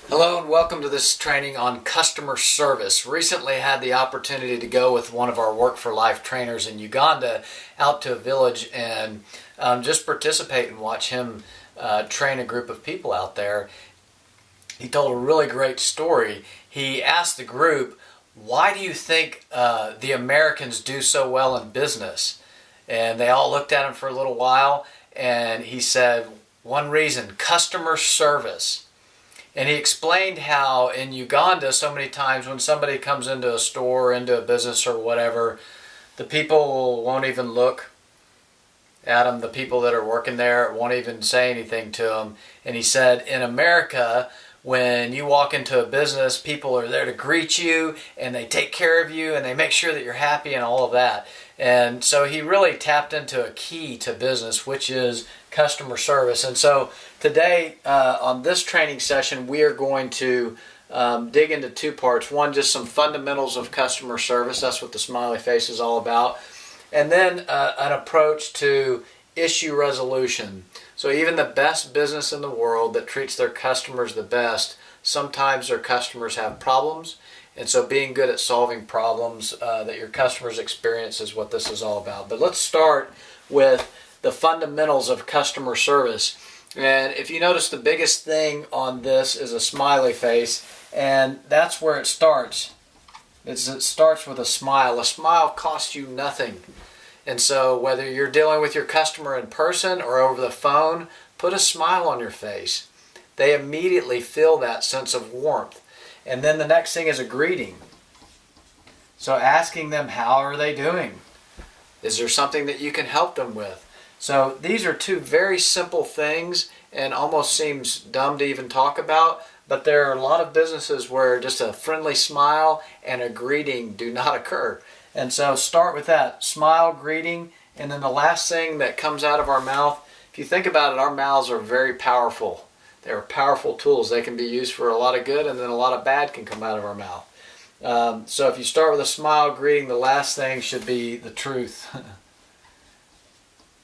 Hello and welcome to this training on customer service. Recently had the opportunity to go with one of our Work for Life trainers in Uganda out to a village and just participate and watch him train a group of people out there. He told a really great story. He asked the group, why do you think the Americans do so well in business? And they all looked at him for a little while and he said, one reason, customer service. And he explained how in Uganda so many times when somebody comes into a store, into a business or whatever, the people won't even look at them. The people that are working there won't even say anything to them. And he said in America, when you walk into a business, people are there to greet you and they take care of you and they make sure that you're happy and all of that. And so he really tapped into a key to business, which is customer service. And so today on this training session, we are going to dig into two parts. One, just some fundamentals of customer service. That's what the smiley face is all about. And then an approach to issue resolution. So even the best business in the world that treats their customers the best, sometimes their customers have problems. And so being good at solving problems that your customers experience is what this is all about. But let's start with the fundamentals of customer service. And if you notice, the biggest thing on this is a smiley face, and that's where it starts. It starts with a smile. A smile costs you nothing. And so whether you're dealing with your customer in person or over the phone, put a smile on your face. They immediately feel that sense of warmth. And then the next thing is a greeting. So asking them, how are they doing? Is there something that you can help them with? So these are two very simple things and almost seems dumb to even talk about, but there are a lot of businesses where just a friendly smile and a greeting do not occur. And so start with that, smile, greeting, and then the last thing that comes out of our mouth, if you think about it, our mouths are very powerful. They're powerful tools. They can be used for a lot of good and then a lot of bad can come out of our mouth. So if you start with a smile, greeting, the last thing should be the truth.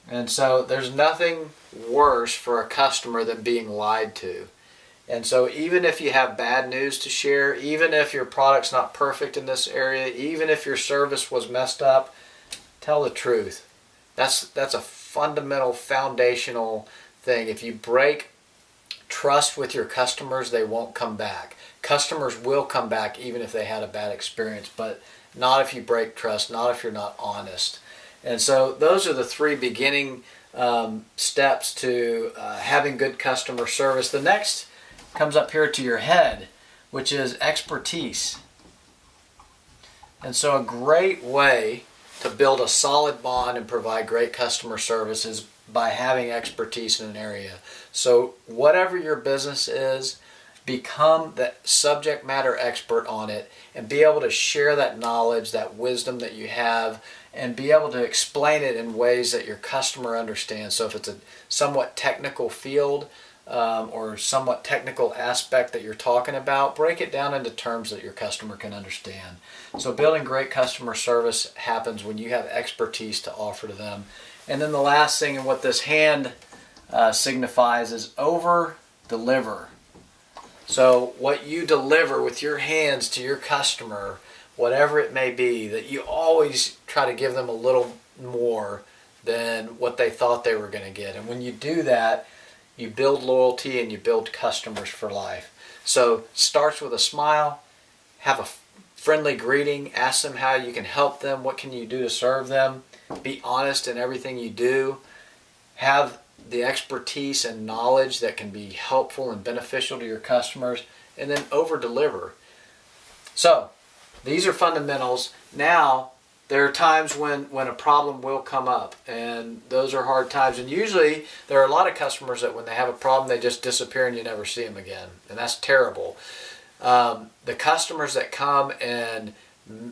And so there's nothing worse for a customer than being lied to. And so even if you have bad news to share, even if your product's not perfect in this area, even if your service was messed up, tell the truth. That's a fundamental, foundational thing. If you break trust with your customers, they won't come back. Customers will come back even if they had a bad experience, but not if you break trust, not if you're not honest. And so those are the three beginning steps to having good customer service. The next comes up here to your head, which is expertise. And so a great way to build a solid bond and provide great customer service is by having expertise in an area. So whatever your business is, become the subject matter expert on it and be able to share that knowledge, that wisdom that you have, and be able to explain it in ways that your customer understands. So if it's a somewhat technical field or somewhat technical aspect that you're talking about, break it down into terms that your customer can understand. So building great customer service happens when you have expertise to offer to them. And then the last thing, and what this hand signifies, is over-deliver. So what you deliver with your hands to your customer, whatever it may be, that you always try to give them a little more than what they thought they were going to get. And when you do that, you build loyalty and you build customers for life. So starts with a smile, have a friendly greeting, ask them how you can help them, what can you do to serve them, be honest in everything you do, have the expertise and knowledge that can be helpful and beneficial to your customers, and then over-deliver. So these are fundamentals. Now, there are times when a problem will come up, and those are hard times. And usually, there are a lot of customers that when they have a problem, they just disappear and you never see them again. And that's terrible. The customers that come and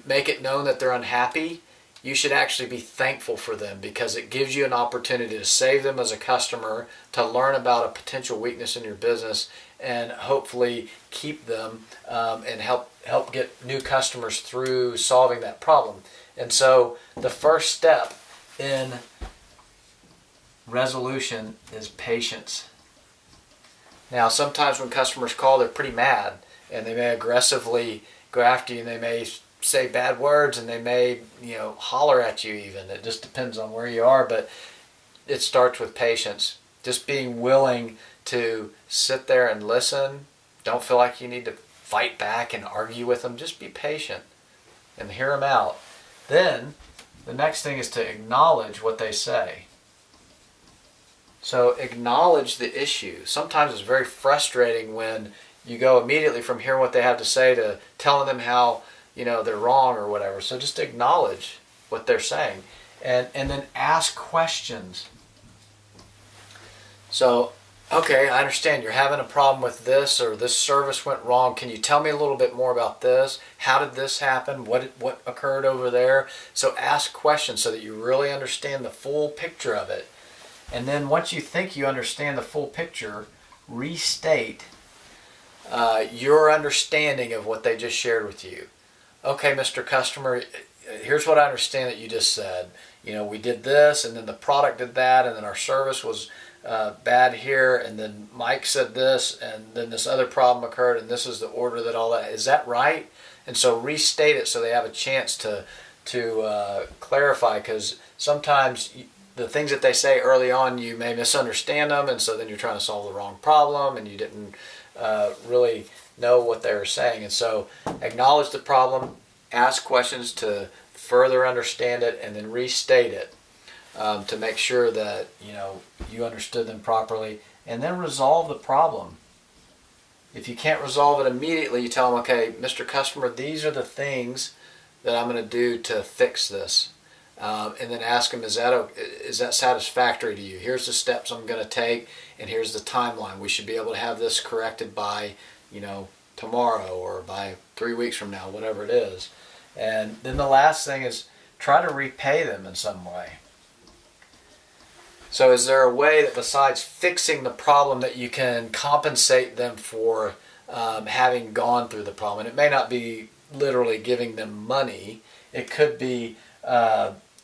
make it known that they're unhappy, you should actually be thankful for them because it gives you an opportunity to save them as a customer, to learn about a potential weakness in your business, and hopefully keep them and help get new customers through solving that problem. And so the first step in resolution is patience. Now, sometimes when customers call, they're pretty mad, and they may aggressively go after you, and they may say bad words, and they may, holler at you even. It just depends on where you are, but it starts with patience. Just being willing to sit there and listen. Don't feel like you need to fight back and argue with them. Just be patient and hear them out. Then the next thing is to acknowledge what they say. So acknowledge the issue. Sometimes it's very frustrating when you go immediately from hearing what they have to say to telling them how they're wrong or whatever. So just acknowledge what they're saying, and then ask questions. So, okay, I understand you're having a problem with this, or this service went wrong. Can you tell me a little bit more about this? How did this happen? What occurred over there? So ask questions so that you really understand the full picture of it. And then once you think you understand the full picture, restate your understanding of what they just shared with you. Okay, Mr. Customer, here's what I understand that you just said. We did this, and then the product did that, and then our service was bad here, and then Mike said this, and then this other problem occurred, and this is the order that all that. Is that right? And so restate it so they have a chance to clarify, because sometimes the things that they say early on, you may misunderstand them, and so then you're trying to solve the wrong problem, and you didn't really know what they were saying. And so acknowledge the problem, ask questions to further understand it, and then restate it to make sure that you understood them properly, and then resolve the problem. If you can't resolve it immediately, you tell them, okay, Mr. Customer, these are the things that I'm going to do to fix this. And then ask them, is that satisfactory to you? Here's the steps I'm going to take, and here's the timeline. We should be able to have this corrected by, tomorrow or by 3 weeks from now, whatever it is. And then the last thing is try to repay them in some way. So is there a way that besides fixing the problem that you can compensate them for having gone through the problem? And it may not be literally giving them money. It could be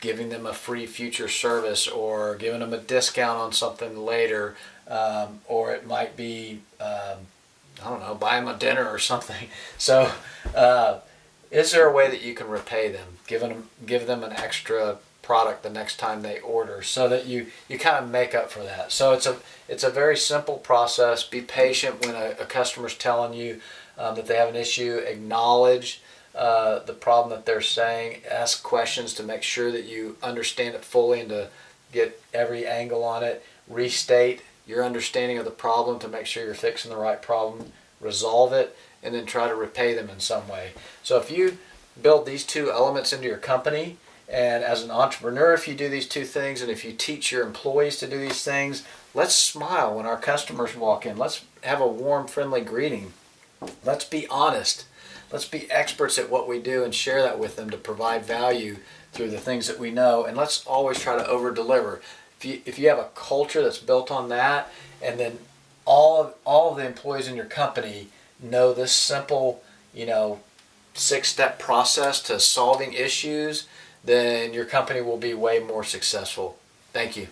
giving them a free future service, or giving them a discount on something later, or it might be, buy them a dinner or something. So is there a way that you can repay them, give them an extra product the next time they order, so that you kind of make up for that? So it's a very simple process. Be patient when a customer's telling you that they have an issue. Acknowledge the problem that they're saying. Ask questions to make sure that you understand it fully and to get every angle on it. Restate your understanding of the problem to make sure you're fixing the right problem. Resolve it, and then try to repay them in some way. So if you build these two elements into your company, and as an entrepreneur, if you do these two things, and if you teach your employees to do these things, let's smile when our customers walk in. Let's have a warm, friendly greeting. Let's be honest. Let's be experts at what we do and share that with them to provide value through the things that we know. And let's always try to over-deliver. If you have a culture that's built on that, and then all of the employees in your company know this simple, 6-step process to solving issues, then your company will be way more successful. Thank you.